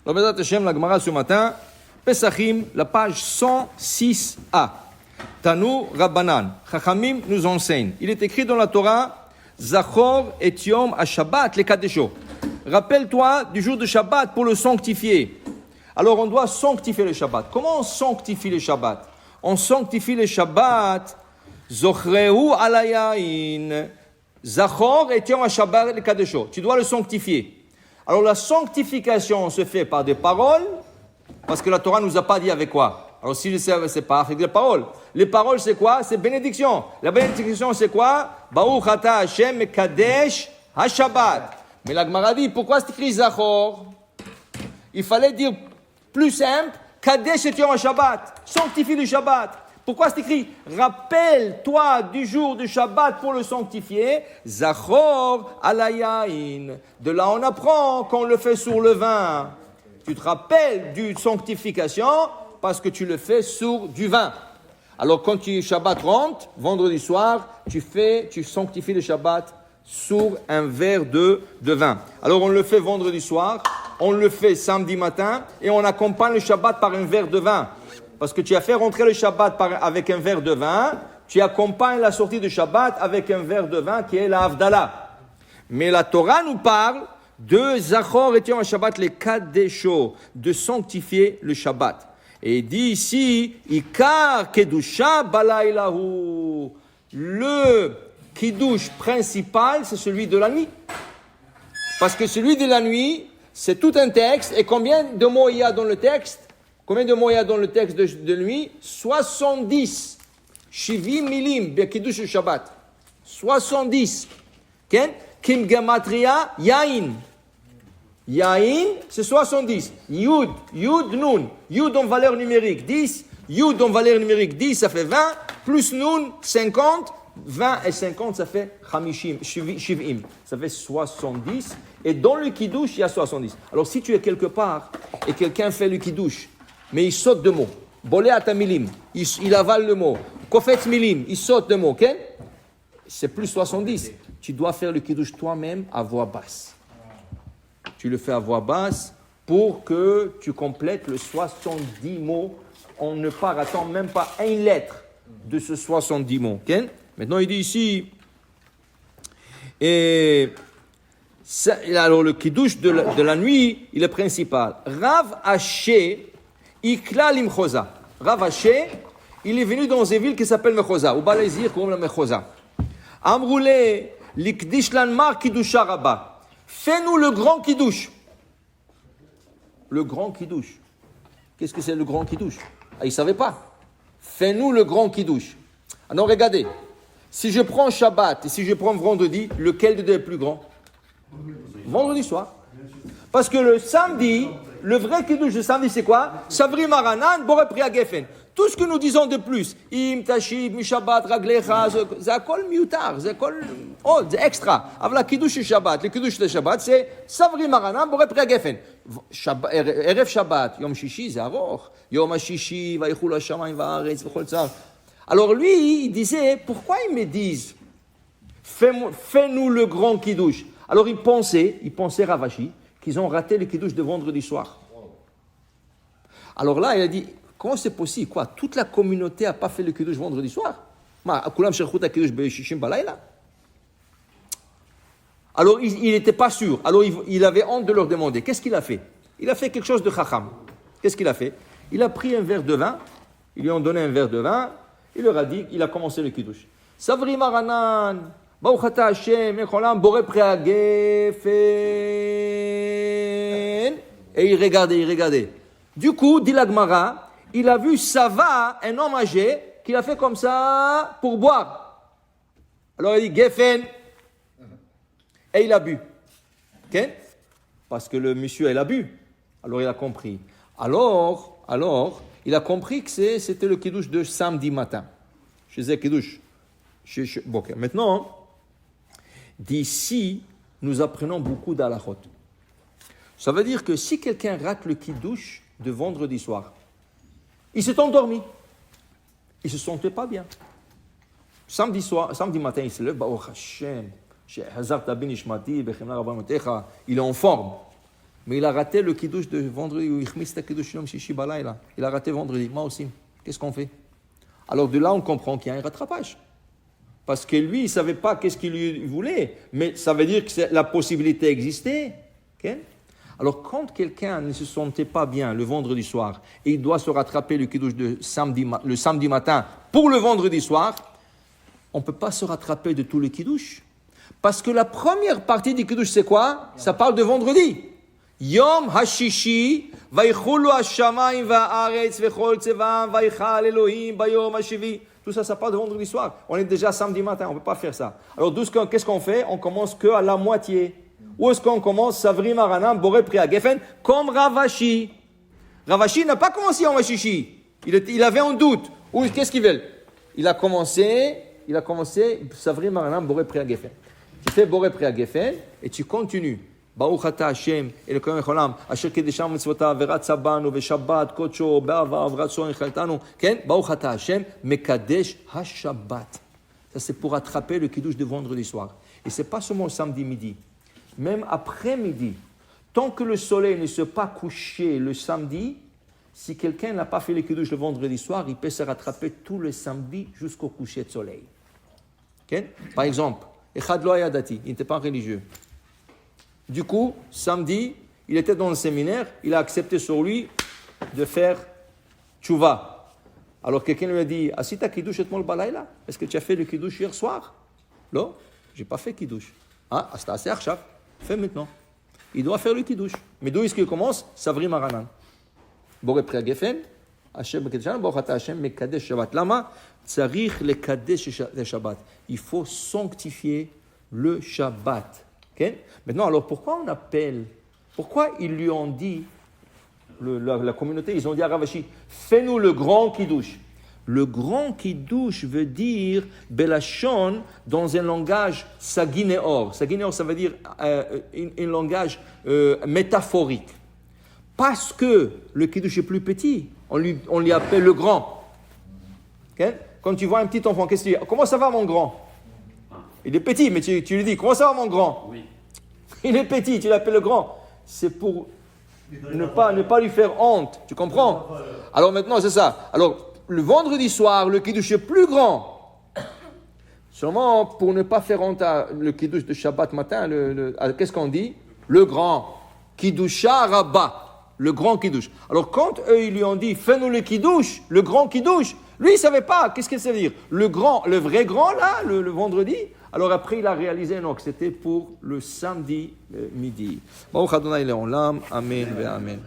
Alors, Bezrat Hashem, la Gemara ce matin, Pesachim, la page 106a. Tanu Rabbanan, Chachamim nous enseigne. Il est écrit dans la Torah, Zachor et Yom HaShabbat le Kadesho. Rappelle-toi du jour de Shabbat pour le sanctifier. Alors, on doit sanctifier le Shabbat. Comment on sanctifie le Shabbat? On sanctifie le Shabbat, Zochreu alayain, Zachor et Yom HaShabbat le Kadesho. Tu dois le sanctifier. Alors, la sanctification se fait par des paroles, parce que la Torah ne nous a pas dit avec quoi. Alors, si c'est pas avec les paroles. Les paroles, c'est quoi? C'est bénédiction. La bénédiction, c'est quoi? Baruch ata Hashem Kadesh HaShabbat. Mais la Gemara dit, pourquoi c'est écrit Zachor? Il fallait dire plus simple, Kadesh et Yom HaShabbat. Sanctifie le Shabbat. Pourquoi c'est écrit? Rappelle-toi du jour du Shabbat pour le sanctifier. Zachor alayain. De là, on apprend qu'on le fait sur le vin. Tu te rappelles du sanctification parce que tu le fais sur du vin. Alors, quand tu Shabbat rentre, vendredi soir, tu sanctifies le Shabbat sur un verre de vin. Alors, on le fait vendredi soir, on le fait samedi matin et on accompagne le Shabbat par un verre de vin. Parce que tu as fait rentrer le Shabbat avec un verre de vin, tu accompagnes la sortie du Shabbat avec un verre de vin qui est la Havdalah. Mais la Torah nous parle de Zachor et Yom HaShabbat les Kadesho, de sanctifier le Shabbat. Et il dit ici, Ikar Kedusha Balaylahu. Le Kiddush principal, c'est celui de la nuit. Parce que celui de la nuit, c'est tout un texte. Et combien de mots il y a dans le texte? Combien de mots il y a dans le texte de nuit? 70. Shivim milim, Kiddush Shabbat. 70. Ken? Kim Gematria, Yain. Yain, c'est 70. Yud, Nun. Yud en valeur numérique, 10. Yud en valeur numérique, 10, ça fait 20. Plus Nun, 50. 20 et 50, ça fait Chamishim, Shivim. Ça fait 70. Et dans le Kiddush, il y a 70. Alors, si tu es quelque part et quelqu'un fait le Kiddush, mais il saute de mots. Bolé atamilim, il avale le mot. Kofetz milim, il saute de mots. Okay? C'est plus 70. Tu dois faire le Kiddush toi-même à voix basse. Tu le fais à voix basse pour que tu complètes le 70 mots. On ne attend même pas une lettre de ce 70 mots. Okay? Maintenant, il dit ici, alors le Kiddush de la nuit, il est principal. Rav Haché, Ikla Limchosa. Rav Haché, il est venu dans une ville qui s'appelle Mechosa, ou Balazir, comme la Mechosa. Amroulé, Likdish Lanmar Kiddusha Rabba. Fais-nous le grand Kiddush. Le grand Kiddush. Qu'est-ce que c'est le grand Kiddush? Ah, il ne savait pas. Fais-nous le grand Kiddush. Alors regardez, si je prends Shabbat et si je prends vendredi, lequel des deux est plus grand? Vendredi soir. Parce que le samedi, le vrai Kiddush de samedi, c'est quoi? Savri Maranan, Boré Priya Geffen. Tout ce que nous disons de plus, Im, Tashib, Mishabat, Raglecha, Zakol Miutar, Zakol, oh, c'est extra. Avec la Kiddush Shabbat, le Kiddush de Shabbat, c'est Savri Maranan, Boré Priya Geffen. Erev Shabbat, Yom Shishi, c'est Aroch. Yom Shishi, Vaichul Hashamayim, Vaaretz, Vechol Tzar. Alors lui, il disait, pourquoi ils me disent, fais-nous le grand Kiddush? Alors il pensait Rav Ashi, qu'ils ont raté le Kiddush de vendredi soir. Alors là, il a dit, comment c'est possible? Quoi? Toute la communauté n'a pas fait le Kiddush vendredi soir? Alors il n'était pas sûr. Alors il avait honte de leur demander. Qu'est-ce qu'il a fait? Il a fait quelque chose de chacham. Qu'est-ce qu'il a fait? Il a pris un verre de vin, ils lui ont donné un verre de vin, il leur a dit, il a commencé le Kiddush. Savri Maranan, Baruch ata Hashem, Echolam, Boré Priya Geffen. Et il regardait. Du coup, dit la Gemara, il a vu Sava, un homme âgé, qui a fait comme ça pour boire. Alors il dit Geffen. Et il a bu. Okay? Parce que le monsieur, il a bu. Alors il a compris. Alors, il a compris que c'était le Kiddush de samedi matin. Je disais Kiddush. Bon, okay. Maintenant, d'ici, nous apprenons beaucoup d'halachot. Ça veut dire que si quelqu'un rate le Kiddush de vendredi soir, il s'est endormi. Il ne se sentait pas bien. Samedi matin, il se lève, Baruch Hashem, il est en forme. Mais il a raté le kiddush de vendredi, il a raté vendredi, moi aussi. Qu'est-ce qu'on fait? Alors de là, on comprend qu'il y a un rattrapage. Parce que lui, il ne savait pas qu'est-ce qu'il lui voulait, mais ça veut dire que la possibilité existait. Okay? Alors quand quelqu'un ne se sentait pas bien le vendredi soir, et il doit se rattraper le kiddush le samedi matin pour le vendredi soir, on ne peut pas se rattraper de tout le kiddush. Parce que la première partie du kiddush, c'est quoi? Ça parle de vendredi. Yom hashishi, vaychulu hashamayim va'aretz vechol tzevam, vaychal Elohim bayom hashivi. Tout ça, ça parle de vendredi soir. On est déjà samedi matin, on ne peut pas faire ça. Alors, qu'est-ce qu'on fait? On commence qu'à la moitié. Où est-ce qu'on commence? Savri Maranam, Boré Priya Geffen, comme Ravashi. Ravashi n'a pas commencé en hashishi. Il avait un doute. Qu'est-ce qu'il veut? Il a commencé Savri Maranam, Boré Priya Geffen. Tu fais Boré Priya Geffen et tu continues. Baruch ata Hashem, Elokeinu Mecholam, Asher kedesham mitzvotav, veratza banu, veshabbat, kodsho, be'ava, v'ratzon, echaltanu. Ken, Baruch ata Hashem, mekadesh hashabbat. Ça, c'est pour attraper le kiddush de vendredi soir. Et ce n'est pas seulement samedi midi. Même après-midi, tant que le soleil ne s'est pas couché le samedi, si quelqu'un n'a pas fait le kiddush le vendredi soir, il peut se rattraper tout le samedi jusqu'au coucher de soleil. Ken? Par exemple, Echad lo haya dati, il n'était pas religieux. Du coup, samedi, il était dans le séminaire, il a accepté sur lui de faire tchouva. Alors quelqu'un lui a dit, Asita kiddush etmol balayla? Est-ce que tu as fait le kiddush hier soir? Non, je n'ai pas fait kiddush. Ah, asta assez archav, fais maintenant. Il doit faire le kiddush. Mais d'où est-ce qu'il commence? Savri Maranan. Boré Priya Geffen, Hashem Mekadesh, Baruch ata Hashem Mekadesh Shabbat. Lama, tzarich le kadesh Shabbat. Il faut sanctifier le Shabbat. Okay? Maintenant, alors pourquoi ils lui ont dit, la communauté, ils ont dit à Ravashi, fais-nous le grand kiddush. Le grand kiddush veut dire belashon dans un langage saginéor. Saginéor, ça veut dire un langage métaphorique. Parce que le kiddush est plus petit, on lui appelle le grand. Okay? Quand tu vois un petit enfant, qu'est-ce que tu dis? Comment ça va mon grand? Il est petit, mais tu lui dis, comment ça va mon grand? Oui. Il est petit, tu l'appelles le grand. C'est pour ne pas lui faire honte. Tu comprends? Alors maintenant, c'est ça. Alors, le vendredi soir, le kiddush est plus grand. Seulement pour ne pas faire honte à le kiddush de Shabbat matin, qu'est-ce qu'on dit? Le grand. Kiddusha Rabba. Le grand kiddush. Alors quand eux, ils lui ont dit, fais-nous le kiddush, le grand kiddush, lui, il ne savait pas. Qu'est-ce que ça veut dire? Le vrai grand, là, le vendredi. Alors après, il a réalisé non, que c'était pour le samedi midi. Baruch Adonai Le'olam. Amen ve Amen.